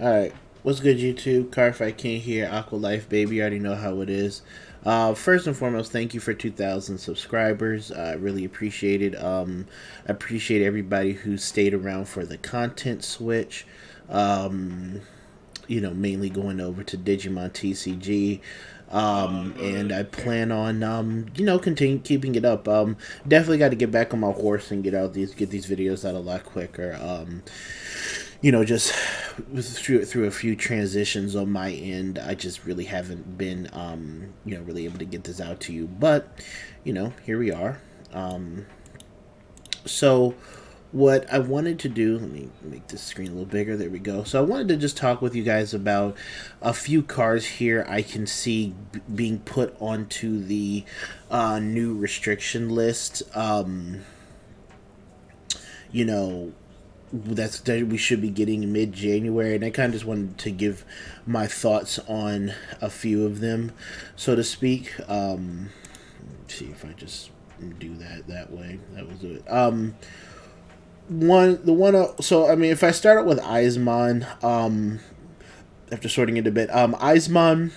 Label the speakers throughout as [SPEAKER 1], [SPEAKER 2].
[SPEAKER 1] Alright, what's good YouTube? Carfight King here, Aqua Life Baby, you already know how it is. First and foremost, thank you for 2,000 subscribers. I really appreciate it. I appreciate everybody who stayed around for the content switch. Mainly going over to Digimon TCG. And I plan on continue keeping it up. Definitely got to get back on my horse and get these videos out a lot quicker. Just through a few transitions on my end, I just really haven't been really able to get this out to you. But here we are. So what I wanted to do, let me make this screen a little bigger. There we go. So I wanted to just talk with you guys about a few cards here I can see being put onto the new restriction list. That we should be getting mid-January, and I kind of just wanted to give my thoughts on a few of them, so to speak. Let's see if I just do that way. That was it. If I start out with Eismon, after sorting it a bit, Eismon.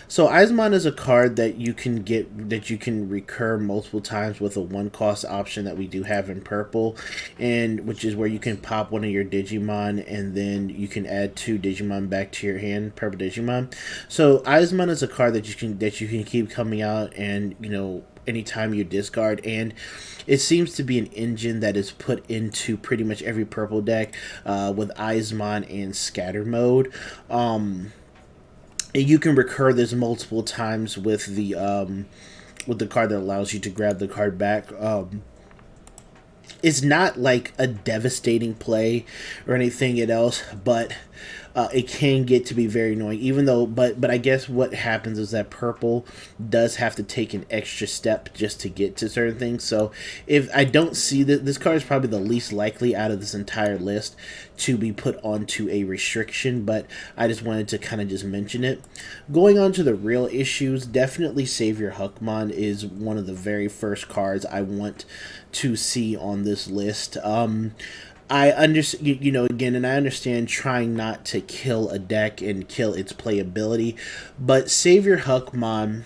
[SPEAKER 1] So Eismon is a card that you can recur multiple times with a one-cost option that we do have in purple, and which is where you can pop one of your Digimon and then you can add two Digimon back to your hand, purple Digimon. So Eismon is a card that you can keep coming out, and anytime you discard, and it seems to be an engine that is put into pretty much every purple deck with Eismon and Scatter Mode. You can recur this multiple times with the card that allows you to grab the card back. It's not like a devastating play or anything else, but it can get to be very annoying. Even though, but I guess what happens is that purple does have to take an extra step just to get to certain things. So if I don't see that, this card is probably the least likely out of this entire list to be put onto a restriction, but I just wanted to kind of just mention it. Going on to the real issues, definitely Savior Huckmon is one of the very first cards I want to see on this list. I understand, again, and I understand trying not to kill a deck and kill its playability, but Savior Huckmon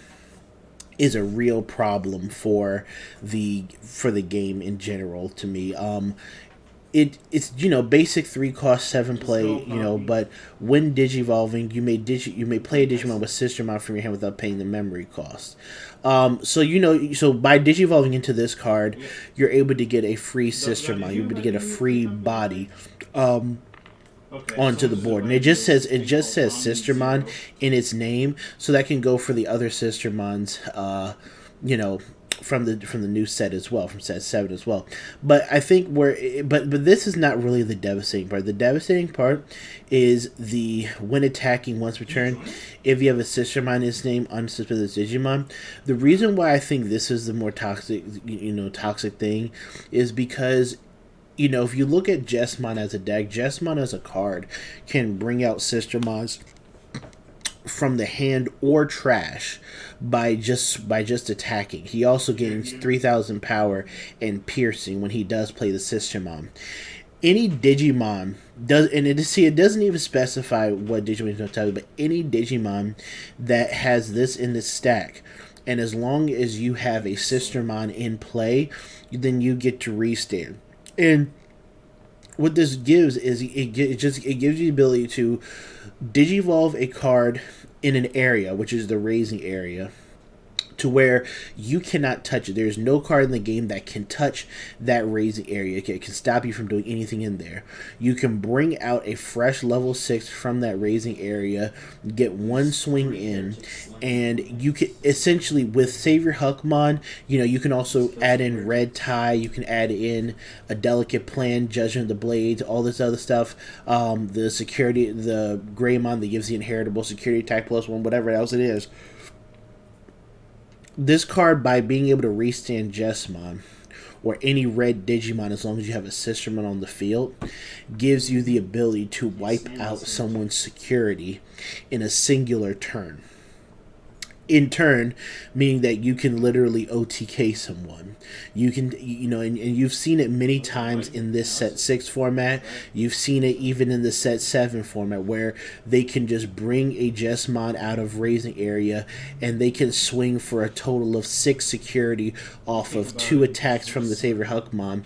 [SPEAKER 1] is a real problem for the game in general to me. It's basic 3 cost 7 play, but when digivolving you may play a Digimon with Sistermon from your hand without paying the memory cost. So by digivolving into this card, you're able to get a free Sistermon. You're able to get a free body onto the board, and it just says Sistermon in its name, so that can go for the other Sistermons. From the new set as well, from set 7 as well. But I think but this is not really the devastating part. The devastating part is the when attacking once per turn, if you have a Sistermon in its name, unsuspended Digimon. The reason why I think this is the more toxic thing is because if you look at Jessmon as a deck, Jessmon as a card can bring out Sistermons from the hand or trash by just attacking. He also gains 3,000 power and piercing when he does play the Sistermon. Any Digimon it doesn't even specify what Digimon is going to tell you, but any Digimon that has this in the stack, and as long as you have a Sistermon in play, then you get to restand. And what this gives is it gives you the ability to digivolve a card in an area, which is the raising area, to where you cannot touch it. There's no card in the game that can touch that raising area. It can stop you from doing anything in there. You can bring out a fresh level 6 from that raising area, get one swing in, and you can essentially, with Savior Huckmon, you can also add in Red Tie, you can add in a Delicate Plan, Judgment of the Blades, all this other stuff. The Greymon that gives the inheritable security attack +1, whatever else it is. This card, by being able to restand Jessmon or any red Digimon, as long as you have a Sistermon on the field, gives you the ability to wipe out someone's security in a singular turn. in turn, meaning that you can literally OTK someone. You can, and you've seen it many times in this set 6 format. You've seen it even in the set 7 format, where they can just bring a Jesmon out of raising area and they can swing for a total of 6 security off of 2 attacks from the Savior Huckmon,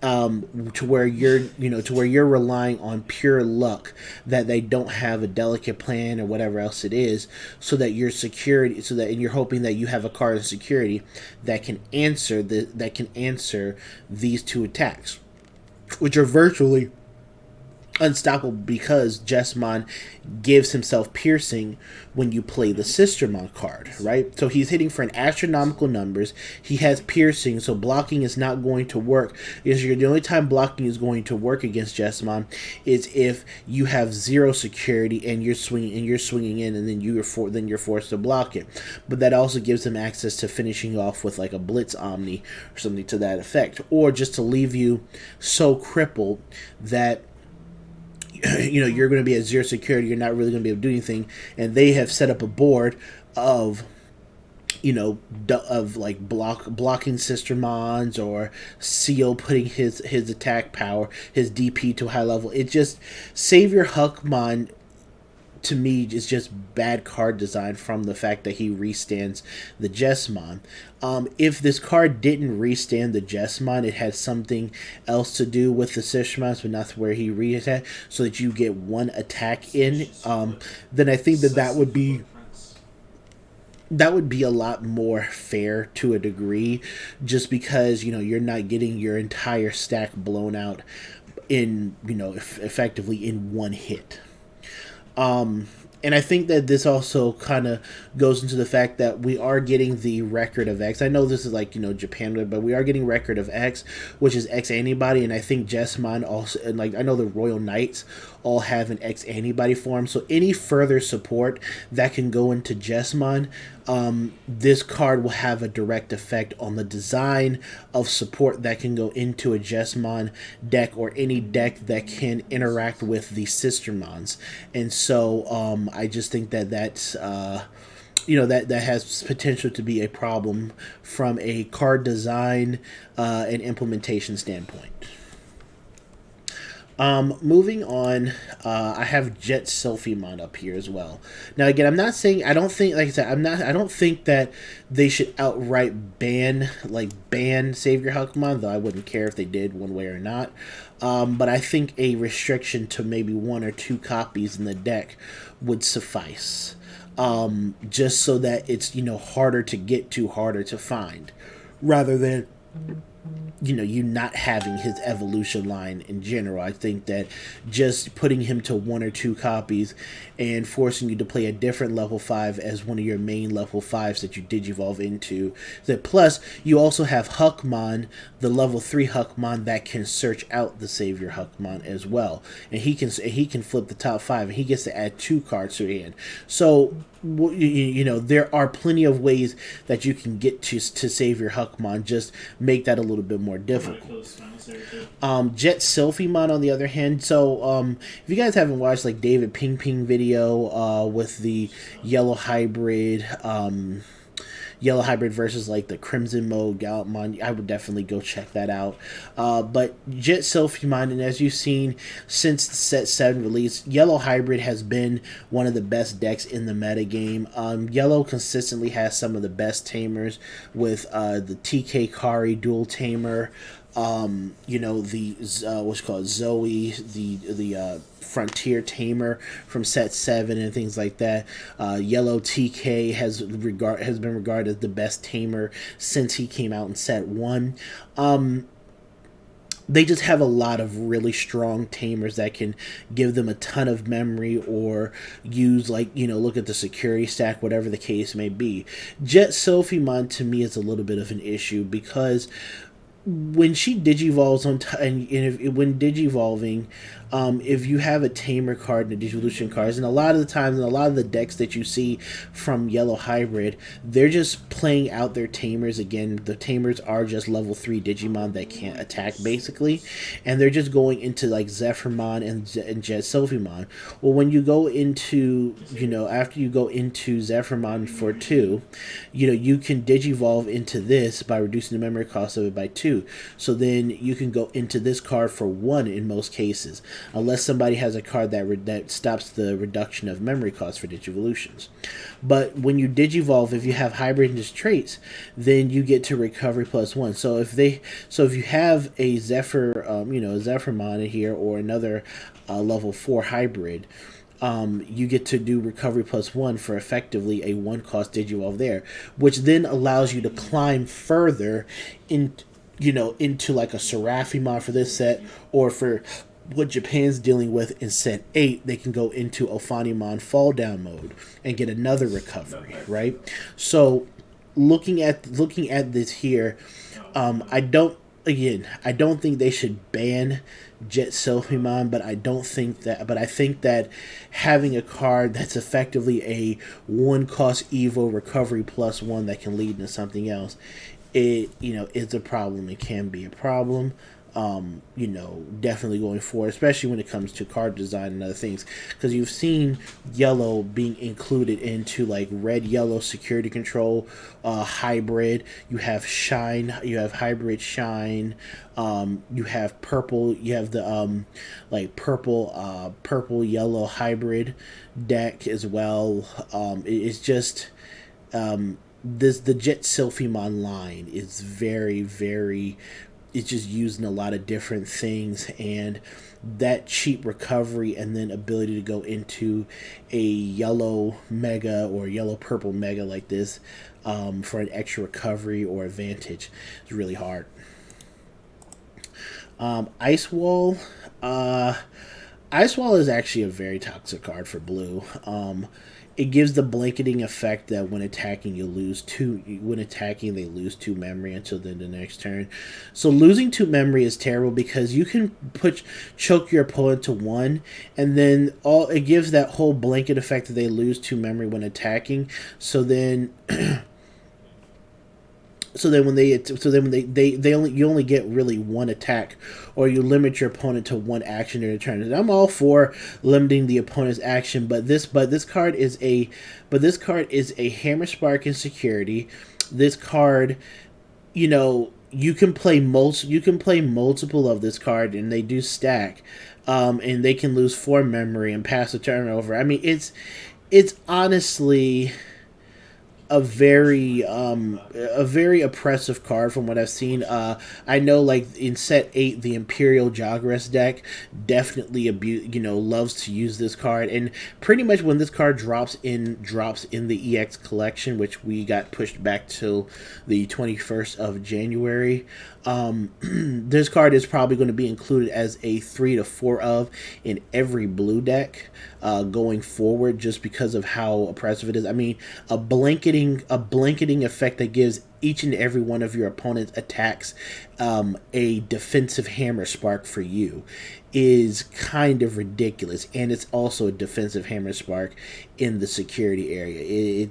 [SPEAKER 1] to where you're relying on pure luck that they don't have a delicate plan or whatever else it is, so that your security, and you're hoping that you have a card in security that can answer these 2 attacks, which are virtually unstoppable because Jesmon gives himself piercing when you play the Sistermon card, right? So he's hitting for an astronomical numbers. He has piercing, so blocking is not going to work. The only time blocking is going to work against Jesmon is if you have 0 security and you're swinging in, and then you're forced to block it. But that also gives him access to finishing off with like a Blitz Omni or something to that effect, or just to leave you so crippled that you're going to be at 0 security. You're not really going to be able to do anything, and they have set up a board of blocking Sistermons, or Seal putting his attack power, his DP to a high level. It just, Savior Huckmon to me is just bad card design from the fact that he restands the Jesmon. If this card didn't restand the Jesmon, it had something else to do with the Sistermons, but not where he re-attack, so that you get 1 attack in, then I think that would be a lot more fair to a degree, just because you're not getting your entire stack blown out in effectively in 1 hit. And I think that this also kind of goes into the fact that we are getting the record of X. I know this is Japan, but we are getting record of X, which is X antibody, and I think Jesmon also, and I know the Royal Knights all have an X antibody form. So any further support that can go into Jesmon, this card will have a direct effect on the design of support that can go into a Jesmon deck, or any deck that can interact with the Sistermons. And so I just think that's that has potential to be a problem from a card design and implementation standpoint. Moving on, I have Jet Selfie Mon up here as well. Now, again, I'm not saying, I don't think that they should outright ban Savior Huckmon, though I wouldn't care if they did one way or not. But I think a restriction to maybe 1 or 2 copies in the deck would suffice. Just so that it's, harder to get to, harder to find, rather than you not having his evolution line in general. I think that just putting him to 1 or 2 copies and forcing you to play a different level 5 as one of your main level 5s that you digivolve into. That plus you also have Huckmon, the level 3 Huckmon that can search out the Savior Huckmon as well, and he can flip the top 5, and he gets to add 2 cards to the end. So there are plenty of ways that you can get to Savior Huckmon. Just make that a little bit more difficult. Jet Selfie Mon, on the other hand, so if you guys haven't watched David Ping Ping video with the yellow hybrid versus the Crimson Mode Gallantmon, I would definitely go check that out. But Jet Selfie, and as you've seen since the set 7 release, Yellow Hybrid has been one of the best decks in the metagame. Yellow consistently has some of the best tamers with the TK Kari dual tamer, what's called Zoe, the Frontier Tamer from set 7 and things like that. Yellow TK has been regarded as the best tamer since he came out in set 1. They just have a lot of really strong tamers that can give them a ton of memory, or use look at the security stack, whatever the case may be. Jet Selfie Mon to me is a little bit of an issue, because when she digivolves when digivolving, if you have a tamer card and a digivolution cards, and a lot of the times, and a lot of the decks that you see from Yellow Hybrid, they're just playing out their tamers again. The tamers are just level 3 Digimon that can't attack, basically, and they're just going into like Zephyrmon and Jet Selfiemon. Well, when you go into, after you go into Zephyrmon for 2, you can digivolve into this by reducing the memory cost of it by 2. So then you can go into this card for 1 in most cases, unless somebody has a card that stops the reduction of memory cost for Digivolutions. But when you Digivolve, if you have hybrid traits, then you get to recovery plus 1. So if you have a Zephyrmon in here, or another level 4 hybrid, you get to do recovery plus 1 for effectively a 1 cost Digivolve there, which then allows you to climb further into like a Seraphimon for this set, or for what Japan's dealing with in set 8, they can go into Ophanimon fall down mode and get another recovery, right? So looking at this here, I don't think they should ban Jet Selfimon, but I think that having a card that's effectively a 1 cost Evo recovery plus 1 that can lead into something else, it's a problem. It can be a problem. Definitely going forward, especially when it comes to card design and other things, because you've seen yellow being included into like red yellow security control hybrid. You have shine, you have hybrid shine, you have purple, you have the like purple yellow hybrid deck as well. It's just the Jet Selfimon line is very, it's just used in a lot of different things, and that cheap recovery and then ability to go into a yellow mega or yellow purple mega like this for an extra recovery or advantage is really hard. Ice Wall. Ice Wall is actually a very toxic card for blue. It gives the blanketing effect that when attacking you lose 2. When attacking, they lose 2 memory until then the next turn. So losing 2 memory is terrible, because you can choke your opponent to 1, and then it gives that whole blanket effect that they lose 2 memory when attacking. So then when you only get really 1 attack, or you limit your opponent to 1 action during a turn. And I'm all for limiting the opponent's action, but this card is a Hammer Spark insecurity. This card, you can play multiple of this card, and they do stack, and they can lose 4 memory and pass the turn over. I mean, it's honestly a very oppressive card from what I've seen. I know, like in set 8, the Imperial Jogress deck definitely loves to use this card, and pretty much when this card drops in the EX collection, which we got pushed back till the 21st of January. This card is probably going to be included as a 3 to 4 of in every blue deck going forward, just because of how oppressive it is. I mean, a blanketing effect that gives each and every one of your opponent's attacks a defensive Hammer Spark for you is kind of ridiculous, and it's also a defensive Hammer Spark in the security area.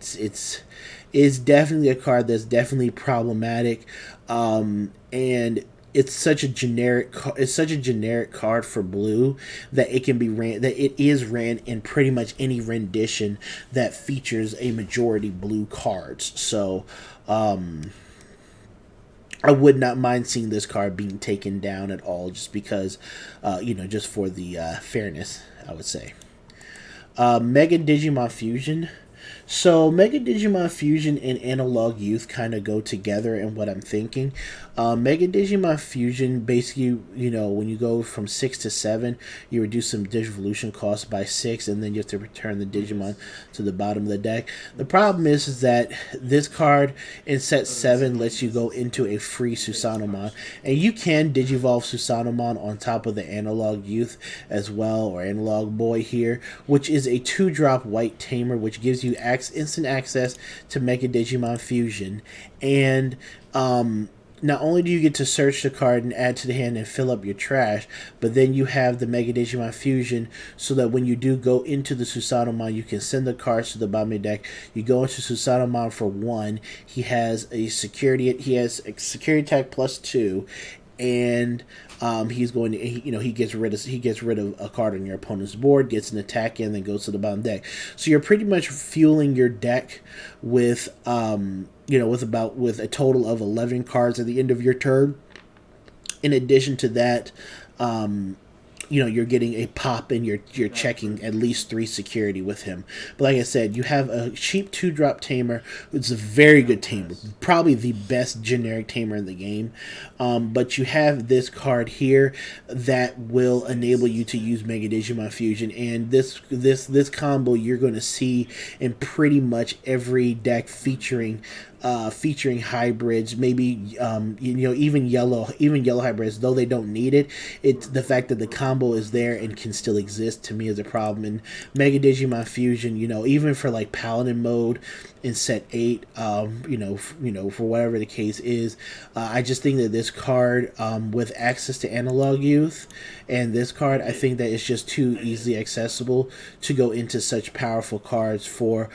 [SPEAKER 1] It's definitely a card that's definitely problematic, and it's such a generic card for blue that it is ran in pretty much any rendition that features a majority blue cards. So I would not mind seeing this card being taken down at all, just because just for the fairness, I would say. Mega Digimon Fusion. So Mega Digimon Fusion and Analog Youth kind of go together in what I'm thinking. Mega Digimon Fusion, basically, when you go from 6 to 7, you reduce some Digivolution costs by 6, and then you have to return the Digimon to the bottom of the deck. The problem is that this card in set 7 lets you go into a free Susanomon, and you can Digivolve Susanomon on top of the Analog Youth as well, or Analog Boy here, which is a 2-drop white tamer, which gives you instant access to Mega Digimon Fusion, and not only do you get to search the card and add to the hand and fill up your trash, but then you have the Mega Digimon Fusion so that when you do go into the Susanomon, you can send the cards to the bottom of the deck. You go into Susanomon for 1. He has a security attack +2, and he's going to he gets rid of a card on your opponent's board, gets an attack in, then goes to the bottom deck. So you're pretty much fueling your deck with with a total of 11 cards at the end of your turn. In addition to that, you're getting a pop and you're checking at least 3 security with him. But like I said, you have a cheap 2-drop tamer. It's a very good tamer, probably the best generic tamer in the game. But you have this card here that will enable you to use Mega Digimon Fusion, and this combo you're going to see in pretty much every deck featuring hybrids, maybe even yellow hybrids, though they don't need it. It's the fact that the combo is there and can still exist, to me, is a problem. And Mega Digimon Fusion, even for like Paladin mode in set 8, for whatever the case is, I just think that this card, with access to Analog Youth, and this card, I think that it's just too easily accessible to go into such powerful cards for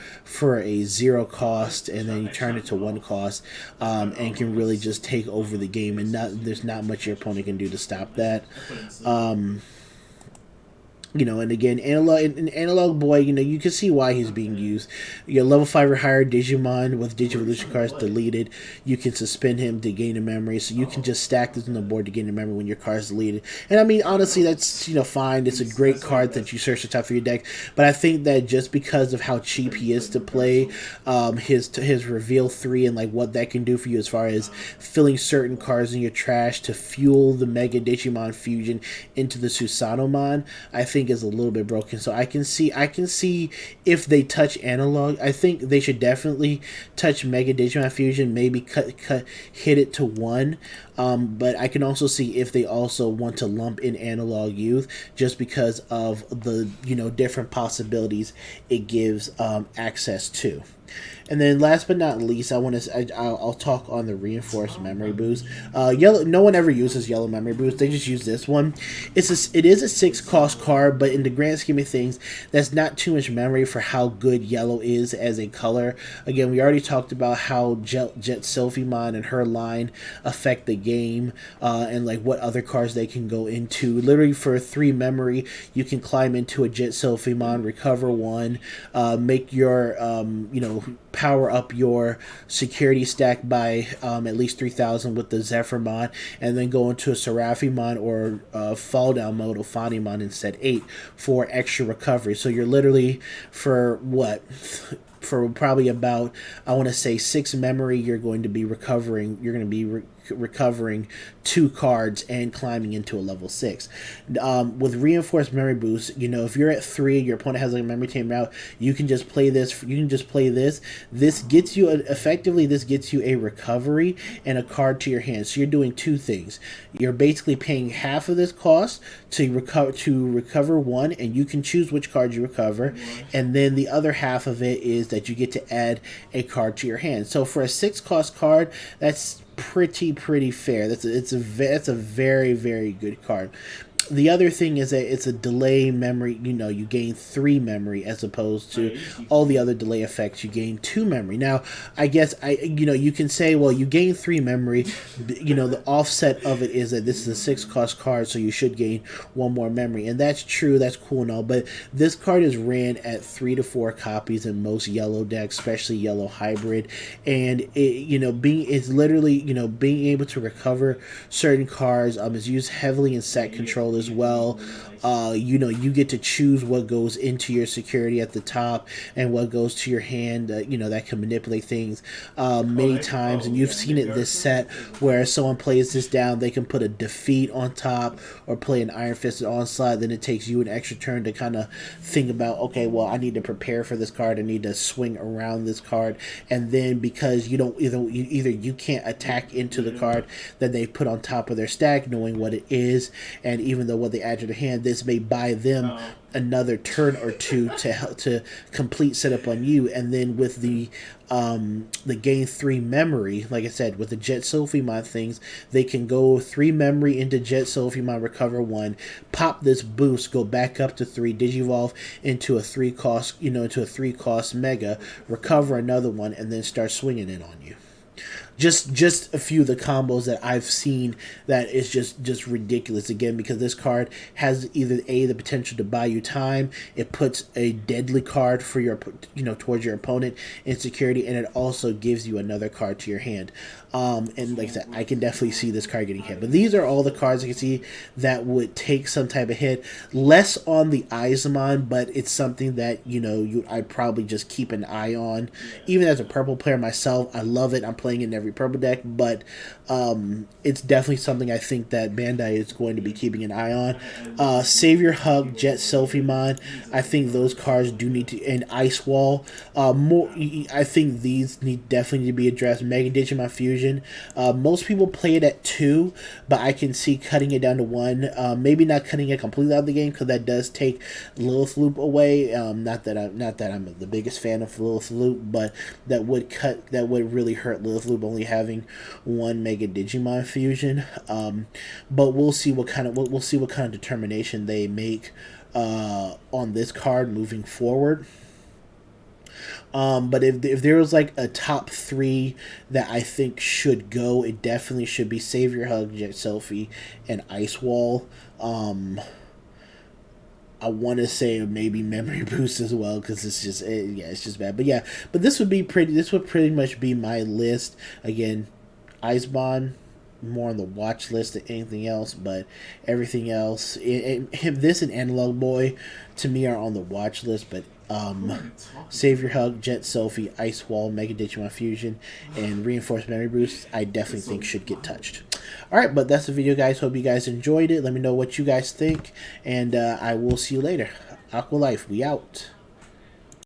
[SPEAKER 1] a 0 cost, and then you turn it to 1 cost, and can really just take over the game, and there's not much your opponent can do to stop that. And again, Analog Boy, you can see why he's being used. Your level 5 or higher Digimon with Digivolution cards deleted, you can suspend him to gain a memory, so you can just stack this on the board to gain a memory when your card's deleted. And I mean, honestly, that's fine. It's a great card that you search the top of your deck, but I think that just because of how cheap he is to play, his reveal 3 and like what that can do for you as far as filling certain cards in your trash to fuel the Mega Digimon Fusion into the Susanomon, I think is a little bit broken. So I can see if they touch Analog, I think they should definitely touch Mega Digimon Fusion, maybe hit it to 1. But I can also see if they also want to lump in Analog Youth, just because of the different possibilities it gives access to. And then last but not least, I'll talk on the reinforced memory boost. Yellow, no one ever uses yellow memory boost. They just use this one. It is a 6 cost card, but in the grand scheme of things, that's not too much memory for how good yellow is as a color. Again, we already talked about how Jet Selfie and her line affect the game, and like what other cards they can go into. Literally for 3 memory, you can climb into a Jet Selfie, recover 1, make your power up your security stack by at least 3,000 with the Zephyrmon, and then go into a Seraphimon or fall down mode of Fanimon in set 8 for extra recovery. So you're literally for probably about, I want to say, 6 memory, you're going to be recovering. You're going to be recovering 2 cards and climbing into a level 6. With reinforced memory boost, if you're at 3, your opponent has a memory tamer out, you can just play this. This gets you a recovery and a card to your hand. So you're doing 2 things. You're basically paying half of this cost to recover 1, and you can choose which card you recover, and then the other half of it is that you get to add a card to your hand. So for a 6 cost card, that's pretty fair. That's a very, very good card. The other thing is that it's a delay memory. You gain 3 memory as opposed to all the other delay effects. You gain 2 memory. Now, I guess you can say, well, you gain 3 memory. The offset of it is that this is a 6 cost card, so you should gain 1 more memory, and that's true. That's cool and all, but this card is ran at 3 to 4 copies in most yellow decks, especially yellow hybrid, and it's literally being able to recover certain cards is used heavily in set control as well. You get to choose what goes into your security at the top and what goes to your hand. That can manipulate things many times, and you've seen it this set where someone plays this down, they can put a defeat on top or play an Iron Fisted Onslaught. Then it takes you an extra turn to kind of think about, okay, well, I need to prepare for this card, I need to swing around this card, and then because you don't either you can't attack into the card that they put on top of their stack, knowing what it is, and even even though what they add to their hand, this may buy them another turn or two to help to complete setup on you. And then with the gain 3 memory, like I said, with the Jet Selfie things, they can go 3 memory into Jet Selfie, recover 1, pop this boost, go back up to 3, Digivolve into a 3 cost, into a 3 cost Mega, recover another one, and then start swinging it on you. Just a few of the combos that I've seen that is just ridiculous, again, because this card has either the potential to buy you time, it puts a deadly card for your towards your opponent in security, and it also gives you another card to your hand. And like I said, I can definitely see this card getting hit. But these are all the cards I can see that would take some type of hit. Less on the Izamon, but it's something that I'd probably just keep an eye on. Even as a purple player myself, I love it. I'm playing it in every purple deck, but it's definitely something I think that Bandai is going to be keeping an eye on. Savior Hug, Jet Selfie, I think those cards do need to, and Ice Wall. I think these definitely need to be addressed. Mega Digimon Fusion. Most people play it at 2, but I can see cutting it down to 1. Maybe not cutting it completely out of the game, because that does take Lilith Loop away. Not that I'm the biggest fan of Lilith Loop, but that would really hurt Lilith Loop only having 1 Mega Digimon Fusion. But we'll see what kind of determination they make on this card moving forward. But if there was like a top 3 that I think should go, it definitely should be Savior Hug, Jet Selfie, and Ice Wall. I want to say maybe Memory Boost as well, because it's just bad. But this would pretty much be my list. Again, Icebond more on the watch list than anything else, but everything else, this and Analog Boy to me are on the watch list. But Savior Hug, Jet Selfie, Ice Wall, Mega Digimon Fusion, and Reinforced Memory Boost, I definitely think should get touched. Alright, but that's the video, guys. Hope you guys enjoyed it. Let me know what you guys think, and I will see you later. Aqua Life, we out.